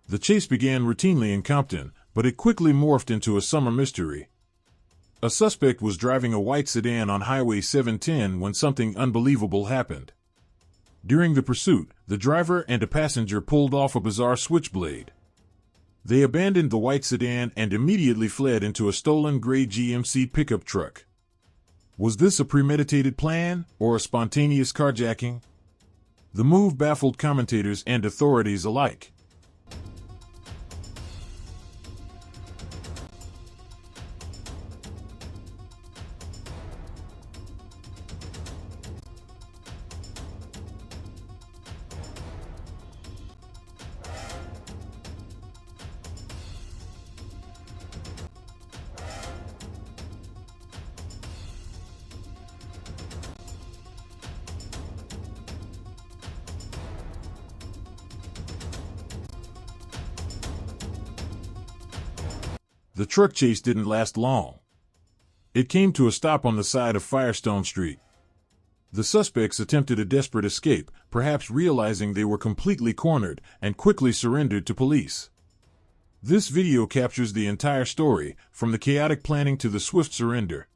The chase began routinely in Compton, but it quickly morphed into a summer mystery. A suspect was driving a white sedan on Highway 710 when something unbelievable happened. During the pursuit, the driver and a passenger pulled off a bizarre switchblade. They abandoned the white sedan and immediately fled into a stolen gray GMC pickup truck. Was this a premeditated plan, or a spontaneous carjacking? The move baffled commentators and authorities alike. The truck chase didn't last long. It came to a stop on the side of Firestone Street. The suspects attempted a desperate escape, perhaps realizing they were completely cornered, and quickly surrendered to police. This video captures the entire story, from the chaotic planning to the swift surrender.